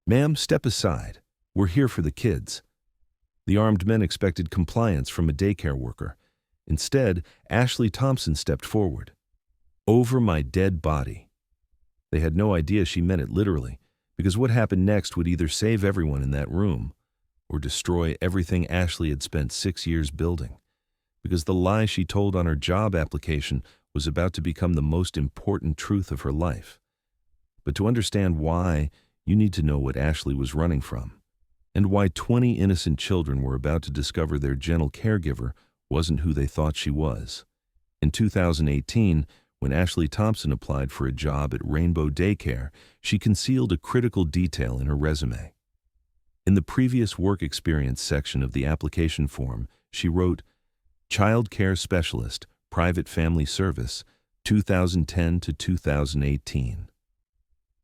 "Ma'am, step aside. We're here for the kids." The armed men expected compliance from a daycare worker. Instead, Ashley Thompson stepped forward. "Over my dead body." They had no idea she meant it literally, because what happened next would either save everyone in that room or destroy everything Ashley had spent 6 years building. Because the lie she told on her job application was about to become the most important truth of her life. But to understand why, you need to know what Ashley was running from, and why 20 innocent children were about to discover their gentle caregiver wasn't who they thought she was. In 2018, when Ashley Thompson applied for a job at Rainbow Daycare, she concealed a critical detail in her resume. In the previous work experience section of the application form, she wrote, "Child Care Specialist, Private Family Service, 2010 to 2018.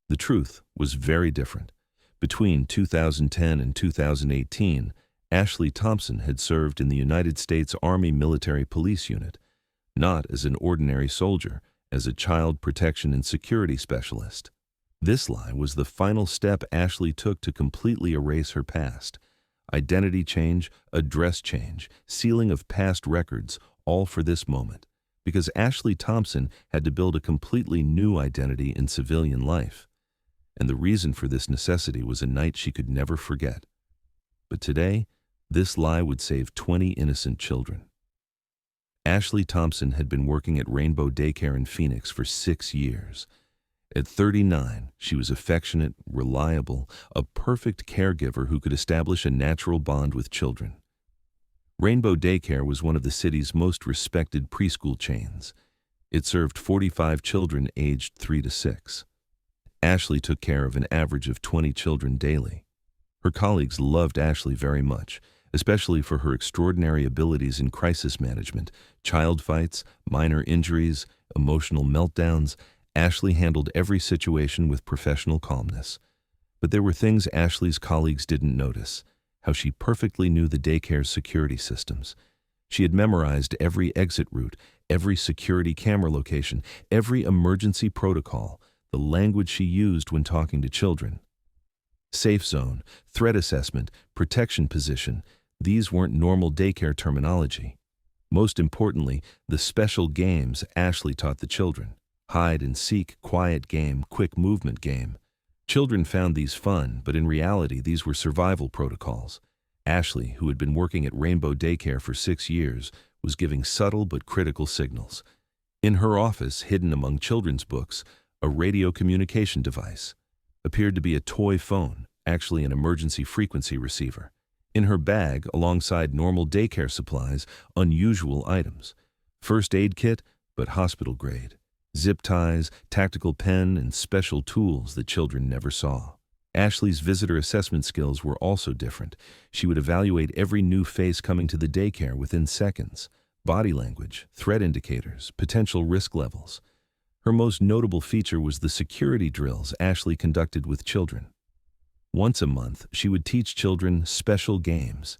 The truth was very different. Between 2010 and 2018, Ashley Thompson had served in the United States Army Military Police Unit, not as an ordinary soldier, as a child protection and security specialist. This lie was the final step Ashley took to completely erase her past. Identity change, address change, sealing of past records, all for this moment, because Ashley Thompson had to build a completely new identity in civilian life. And the reason for this necessity was a night she could never forget. But today, this lie would save 20 innocent children. Ashley Thompson had been working at Rainbow Daycare in Phoenix for 6 years. At 39, she was affectionate, reliable, a perfect caregiver who could establish a natural bond with children. Rainbow Daycare was one of the city's most respected preschool chains. It served 45 children aged 3 to 6. Ashley took care of an average of 20 children daily. Her colleagues loved Ashley very much, especially for her extraordinary abilities in crisis management, child fights, minor injuries, emotional meltdowns. Ashley handled every situation with professional calmness. But there were things Ashley's colleagues didn't notice: how she perfectly knew the daycare's security systems. She had memorized every exit route, every security camera location, every emergency protocol, the language she used when talking to children. Safe zone, threat assessment, protection position, these weren't normal daycare terminology. Most importantly, the special games Ashley taught the children. Hide and seek, quiet game, quick movement game. Children found these fun, but in reality these were survival protocols. Ashley, who had been working at Rainbow Daycare for 6 years, was giving subtle but critical signals. In her office, hidden among children's books, a radio communication device appeared to be a toy phone, actually an emergency frequency receiver. In her bag, alongside normal daycare supplies, unusual items. First aid kit, but hospital grade. Zip ties, tactical pen, and special tools that children never saw. Ashley's visitor assessment skills were also different. She would evaluate every new face coming to the daycare within seconds. Body language, threat indicators, potential risk levels. Her most notable feature was the security drills Ashley conducted with children. Once a month, she would teach children special games.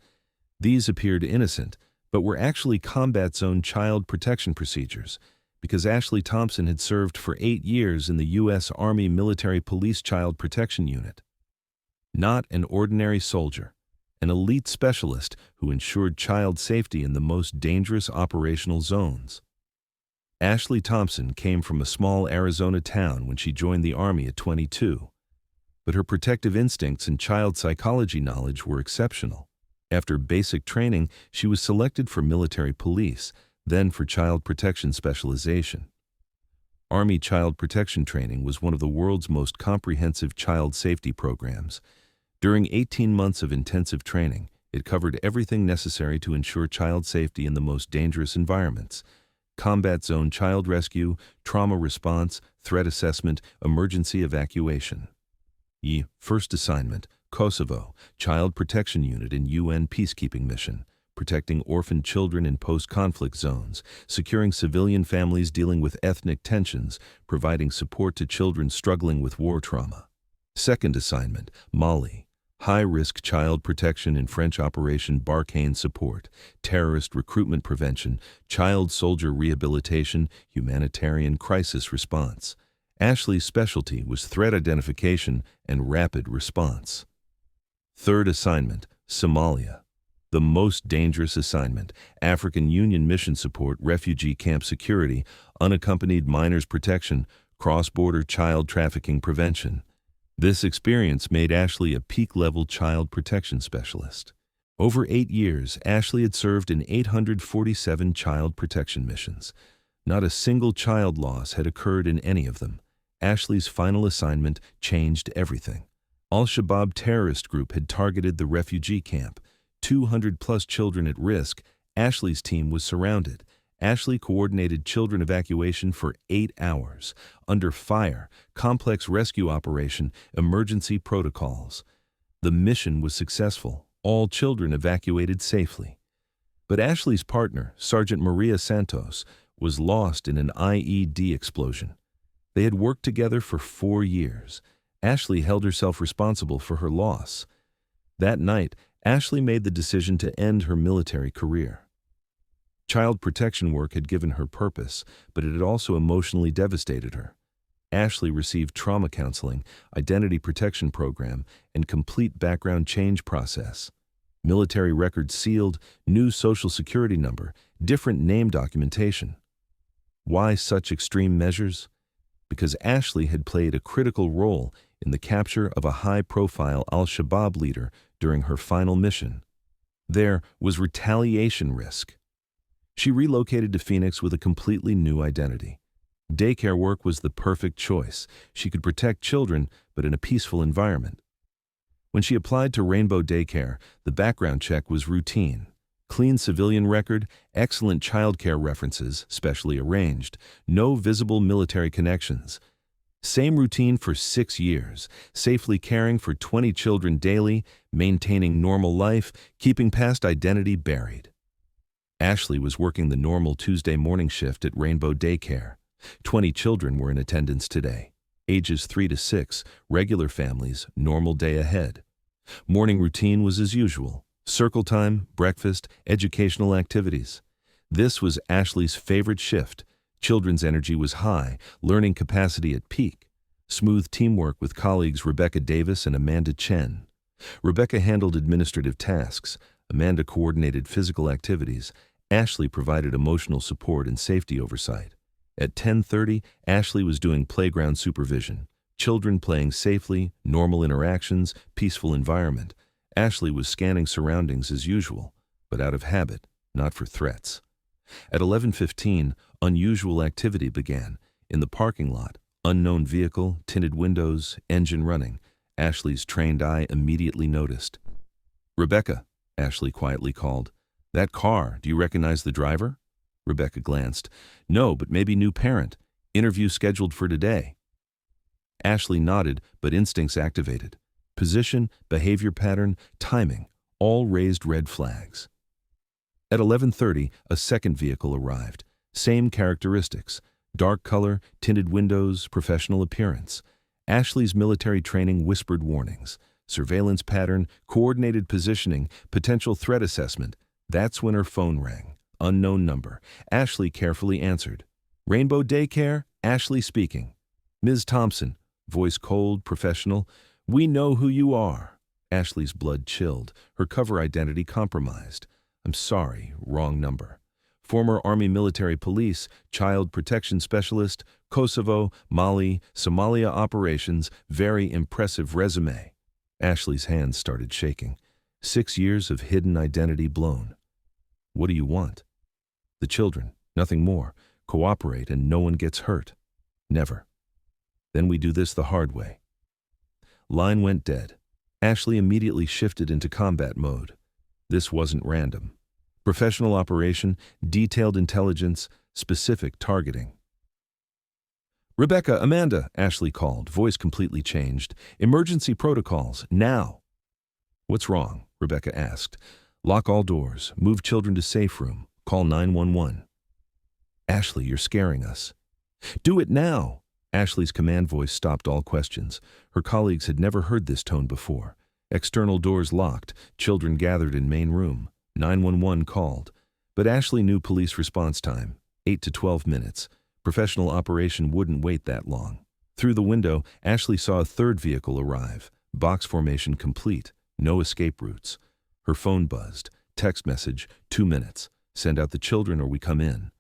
These appeared innocent, but were actually combat zone child protection procedures, because Ashley Thompson had served for 8 years in the U.S. Army Military Police Child Protection Unit. Not an ordinary soldier, an elite specialist who ensured child safety in the most dangerous operational zones. Ashley Thompson came from a small Arizona town when she joined the Army at 22, but her protective instincts and child psychology knowledge were exceptional. After basic training, she was selected for military police, then for child protection specialization. Army child protection training was one of the world's most comprehensive child safety programs. During 18 months of intensive training, it covered everything necessary to ensure child safety in the most dangerous environments: combat zone child rescue, trauma response, threat assessment, emergency evacuation. First assignment, Kosovo, Child Protection Unit in UN Peacekeeping Mission, protecting orphaned children in post-conflict zones, securing civilian families dealing with ethnic tensions, providing support to children struggling with war trauma. Second assignment, Mali, high-risk child protection in French Operation Barkhane support, terrorist recruitment prevention, child soldier rehabilitation, humanitarian crisis response. Ashley's specialty was threat identification and rapid response. Third assignment, Somalia. The most dangerous assignment, African Union mission support, refugee camp security, unaccompanied minors protection, cross-border child trafficking prevention. This experience made Ashley a peak-level child protection specialist. Over 8 years, Ashley had served in 847 child protection missions. Not a single child loss had occurred in any of them. Ashley's final assignment changed everything. Al-Shabaab terrorist group had targeted the refugee camp. 200-plus children at risk. Ashley's team was surrounded. Ashley coordinated children evacuation for 8 hours. Under fire, complex rescue operation, emergency protocols. The mission was successful. All children evacuated safely. But Ashley's partner, Sergeant Maria Santos, was lost in an IED explosion. They had worked together for 4 years. Ashley held herself responsible for her loss. That night, Ashley made the decision to end her military career. Child protection work had given her purpose, but it had also emotionally devastated her. Ashley received trauma counseling, identity protection program, and complete background change process. Military records sealed, new social security number, different name documentation. Why such extreme measures? Because Ashley had played a critical role in the capture of a high-profile Al-Shabaab leader during her final mission. There was retaliation risk. She relocated to Phoenix with a completely new identity. Daycare work was the perfect choice. She could protect children, but in a peaceful environment. When she applied to Rainbow Daycare, the background check was routine. Clean civilian record, excellent childcare references, specially arranged, no visible military connections. Same routine for 6 years, safely caring for 20 children daily, maintaining normal life, keeping past identity buried. Ashley was working the normal Tuesday morning shift at Rainbow Daycare. 20 children were in attendance today. Ages 3 to 6, regular families, normal day ahead. Morning routine was as usual. Circle time, breakfast, educational activities. This was Ashley's favorite shift. Children's energy was high, learning capacity at peak. Smooth teamwork with colleagues Rebecca Davis and Amanda Chen. Rebecca handled administrative tasks. Amanda coordinated physical activities. Ashley provided emotional support and safety oversight. At 10:30, Ashley was doing playground supervision. Children playing safely, normal interactions, peaceful environment. Ashley was scanning surroundings as usual, but out of habit, not for threats. At 11:15, unusual activity began. In the parking lot, unknown vehicle, tinted windows, engine running. Ashley's trained eye immediately noticed. "Rebecca," Ashley quietly called. "That car, do you recognize the driver?" Rebecca glanced. "No, but maybe new parent. Interview scheduled for today." Ashley nodded, but instincts activated. Position, behavior pattern, timing, all raised red flags. At 11:30, a second vehicle arrived. Same characteristics. Dark color, tinted windows, professional appearance. Ashley's military training whispered warnings. Surveillance pattern, coordinated positioning, potential threat assessment. That's when her phone rang. Unknown number. Ashley carefully answered. "Rainbow Daycare, Ashley speaking." "Ms. Thompson," voice cold, professional. "We know who you are." Ashley's blood chilled, her cover identity compromised. "I'm sorry, wrong number." Former Army Military Police, Child Protection Specialist, Kosovo, Mali, Somalia operations, very impressive resume. Ashley's hands started shaking. 6 years of hidden identity blown. "What do you want?" "The children, nothing more. Cooperate and no one gets hurt." "Never." "Then we do this the hard way." Line went dead. Ashley immediately shifted into combat mode. This wasn't random. Professional operation, detailed intelligence, specific targeting. "Rebecca, Amanda," Ashley called, voice completely changed. "Emergency protocols, now." "What's wrong?" Rebecca asked. "Lock all doors, move children to safe room, call 911. "Ashley, you're scaring us." "Do it now." Ashley's command voice stopped all questions. Her colleagues had never heard this tone before. External doors locked, children gathered in main room. 911 called. But Ashley knew police response time, 8 to 12 minutes. Professional operation wouldn't wait that long. Through the window, Ashley saw a third vehicle arrive, box formation complete, no escape routes. Her phone buzzed. Text message, 2 minutes. Send out the children or we come in.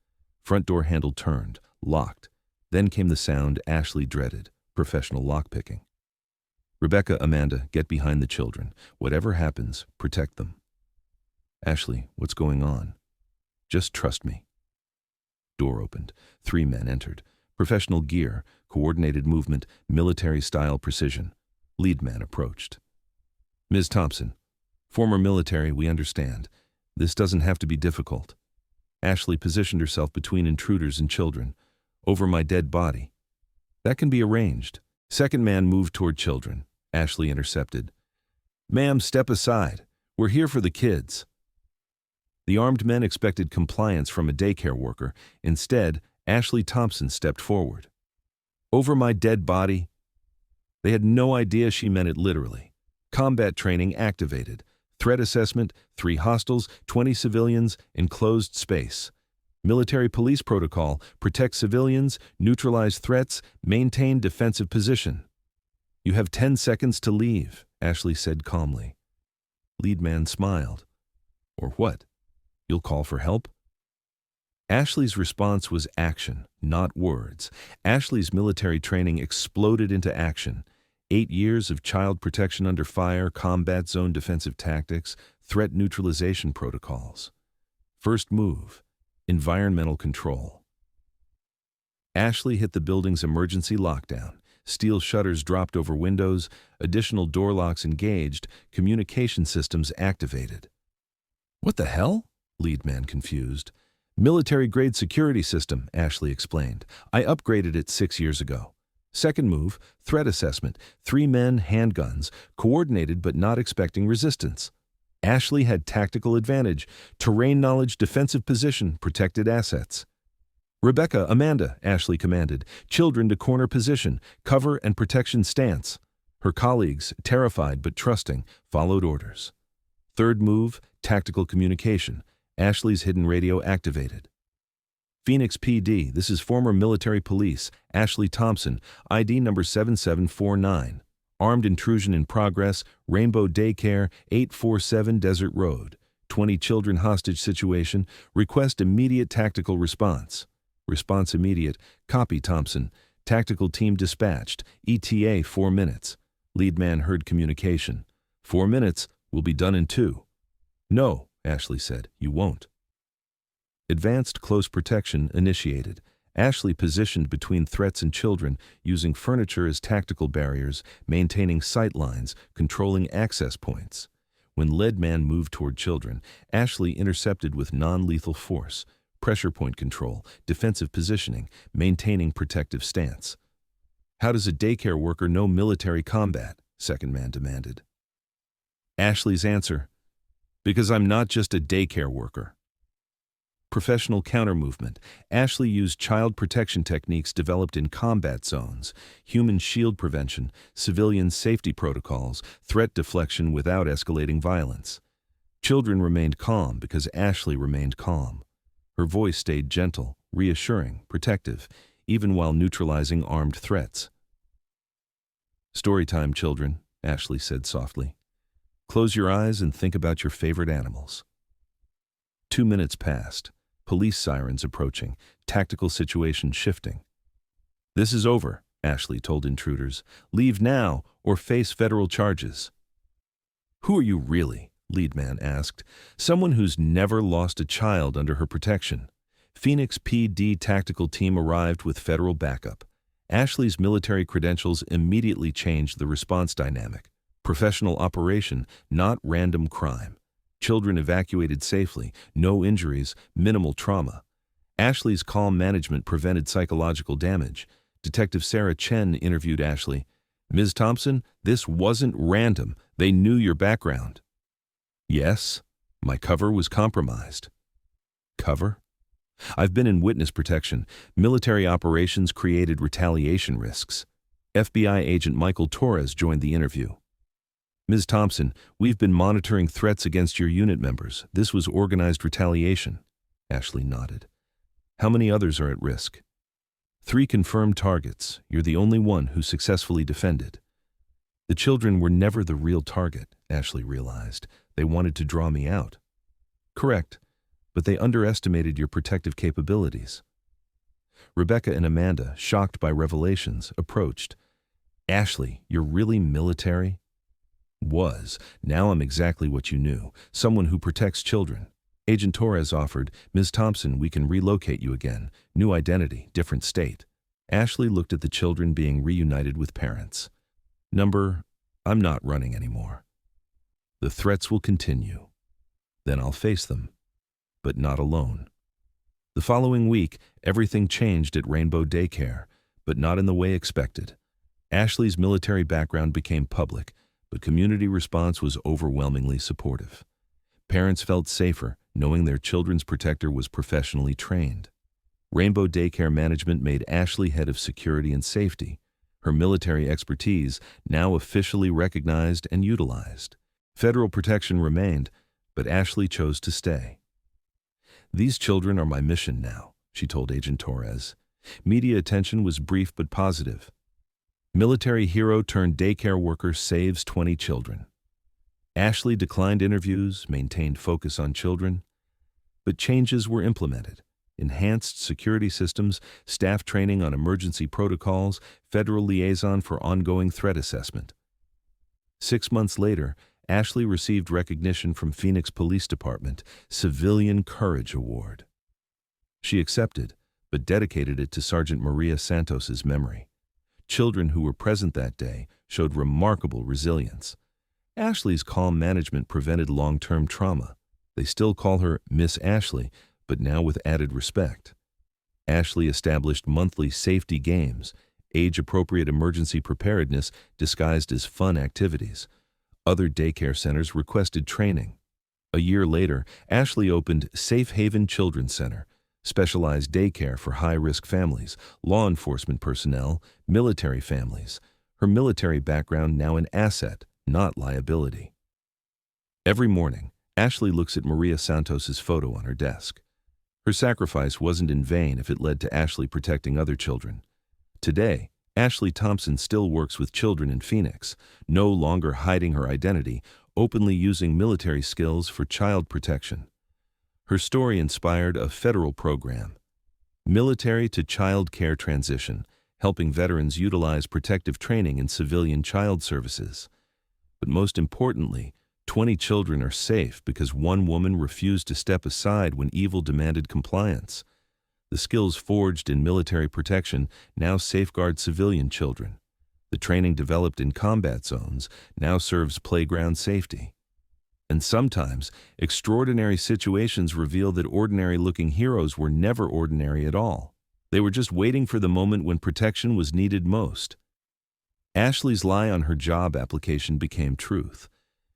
Front door handle turned, locked. Then came the sound Ashley dreaded, professional lockpicking. Rebecca, Amanda, get behind the children. Whatever happens, protect them. Ashley, what's going on? Just trust me. Door opened. 3 men entered. Professional gear, coordinated movement, military-style precision. Lead man approached. Ms. Thompson, former military, we understand. This doesn't have to be difficult. Ashley positioned herself between intruders and children. Over my dead body. That can be arranged. Second man moved toward children. Ashley intercepted. Ma'am, step aside. We're here for the kids. The armed men expected compliance from a daycare worker. Instead, Ashley Thompson stepped forward. Over my dead body? They had no idea she meant it literally. Combat training activated. Threat assessment, 3 hostiles, 20 civilians, enclosed space. Military police protocol, protect civilians, neutralize threats, maintain defensive position. You have 10 seconds to leave, Ashley said calmly. Lead man smiled. Or what? You'll call for help? Ashley's response was action, not words. Ashley's military training exploded into action. 8 years of child protection under fire, combat zone defensive tactics, threat neutralization protocols. First move, environmental control. Ashley hit the building's emergency lockdown. Steel shutters dropped over windows, additional door locks engaged, communication systems activated. What the hell? Lead man confused. Military-grade security system, Ashley explained. I upgraded it 6 years ago. Second move, threat assessment. 3 men, handguns, coordinated but not expecting resistance. Ashley had tactical advantage, terrain knowledge, defensive position, protected assets. Rebecca, Amanda, Ashley commanded. Children to corner position, cover and protection stance. Her colleagues, terrified but trusting, followed orders. Third move, tactical communication. Ashley's hidden radio activated. Phoenix PD, this is former military police, Ashley Thompson, ID number 7749. Armed intrusion in progress, Rainbow Daycare, 847 Desert Road. 20 children hostage situation, request immediate tactical response. Response immediate, copy Thompson. Tactical team dispatched, ETA 4 minutes. Lead man heard communication. 4 minutes, will be done in 2. No, Ashley said, you won't. Advanced close protection initiated. Ashley positioned between threats and children, using furniture as tactical barriers, maintaining sight lines, controlling access points. When lead man moved toward children, Ashley intercepted with non-lethal force, pressure point control, defensive positioning, maintaining protective stance. How does a daycare worker know military combat? Second man demanded. Ashley's answer, because I'm not just a daycare worker. Professional counter-movement. Ashley used child protection techniques developed in combat zones, human shield prevention, civilian safety protocols, threat deflection without escalating violence. Children remained calm because Ashley remained calm. Her voice stayed gentle, reassuring, protective, even while neutralizing armed threats. Storytime, children, Ashley said softly. Close your eyes and think about your favorite animals. 2 minutes passed. Police sirens approaching, tactical situation shifting. This is over, Ashley told intruders. Leave now or face federal charges. Who are you really? Lead man asked. Someone who's never lost a child under her protection. Phoenix PD tactical team arrived with federal backup. Ashley's military credentials immediately changed the response dynamic. Professional operation, not random crime. Children evacuated safely, no injuries, minimal trauma. Ashley's calm management prevented psychological damage. Detective Sarah Chen interviewed Ashley. Ms. Thompson, this wasn't random. They knew your background. Yes, my cover was compromised. Cover? I've been in witness protection. Military operations created retaliation risks. FBI agent Michael Torres joined the interview. Ms. Thompson, we've been monitoring threats against your unit members. This was organized retaliation. Ashley nodded. How many others are at risk? 3 confirmed targets. You're the only one who successfully defended. The children were never the real target, Ashley realized. They wanted to draw me out. Correct, but they underestimated your protective capabilities. Rebecca and Amanda, shocked by revelations, approached. Ashley, you're really military? Was. Now I'm exactly what you knew, someone who protects children. Agent Torres offered, Ms. Thompson, we can relocate you again. New identity, different state. Ashley looked at the children being reunited with parents. I'm not running anymore. The threats will continue. Then I'll face them, but not alone. The following week, everything changed at Rainbow Daycare, but not in the way expected. Ashley's military background became public, but community response was overwhelmingly supportive. Parents felt safer knowing their children's protector was professionally trained. Rainbow Daycare management made Ashley head of security and safety, her military expertise now officially recognized and utilized. Federal protection remained, but Ashley chose to stay. These children are my mission now, she told Agent Torres. Media attention was brief but positive. Military hero turned daycare worker saves 20 children. Ashley declined interviews, maintained focus on children, but changes were implemented. Enhanced security systems, staff training on emergency protocols, federal liaison for ongoing threat assessment. 6 months later, Ashley received recognition from Phoenix Police Department, Civilian Courage Award. She accepted, but dedicated it to Sergeant Maria Santos's memory. Children who were present that day showed remarkable resilience. Ashley's calm management prevented long-term trauma. They still call her Miss Ashley, but now with added respect. Ashley established monthly safety games, age-appropriate emergency preparedness disguised as fun activities. Other daycare centers requested training. A year later, Ashley opened Safe Haven Children's Center, specialized daycare for high-risk families, law enforcement personnel, military families. Her military background now an asset, not liability. Every morning, Ashley looks at Maria Santos's photo on her desk. Her sacrifice wasn't in vain if it led to Ashley protecting other children. Today, Ashley Thompson still works with children in Phoenix, no longer hiding her identity, openly using military skills for child protection. Her story inspired a federal program, Military to Child Care Transition, helping veterans utilize protective training in civilian child services. But most importantly, 20 children are safe because one woman refused to step aside when evil demanded compliance. The skills forged in military protection now safeguard civilian children. The training developed in combat zones now serves playground safety. And sometimes, extraordinary situations reveal that ordinary-looking heroes were never ordinary at all. They were just waiting for the moment when protection was needed most. Ashley's lie on her job application became truth.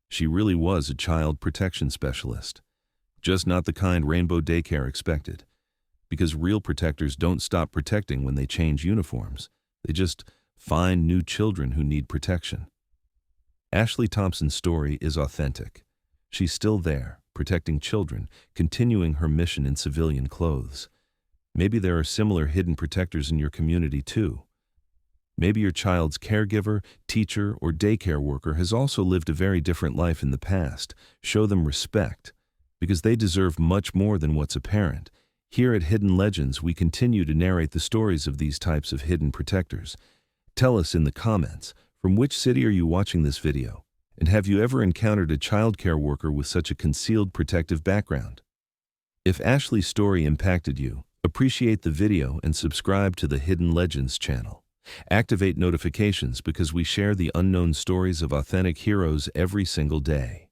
She really was a child protection specialist. Just not the kind Rainbow Daycare expected. Because real protectors don't stop protecting when they change uniforms. They just find new children who need protection. Ashley Thompson's story is authentic. She's still there, protecting children, continuing her mission in civilian clothes. Maybe there are similar hidden protectors in your community too. Maybe your child's caregiver, teacher, or daycare worker has also lived a very different life in the past. Show them respect, because they deserve much more than what's apparent. Here at Hidden Legends, we continue to narrate the stories of these types of hidden protectors. Tell us in the comments, from which city are you watching this video? And have you ever encountered a childcare worker with such a concealed protective background? If Ashley's story impacted you, appreciate the video and subscribe to the Hidden Legends channel. Activate notifications because we share the unknown stories of authentic heroes every single day.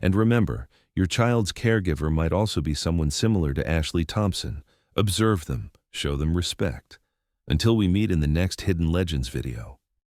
And remember, your child's caregiver might also be someone similar to Ashley Thompson. Observe them, show them respect. Until we meet in the next Hidden Legends video.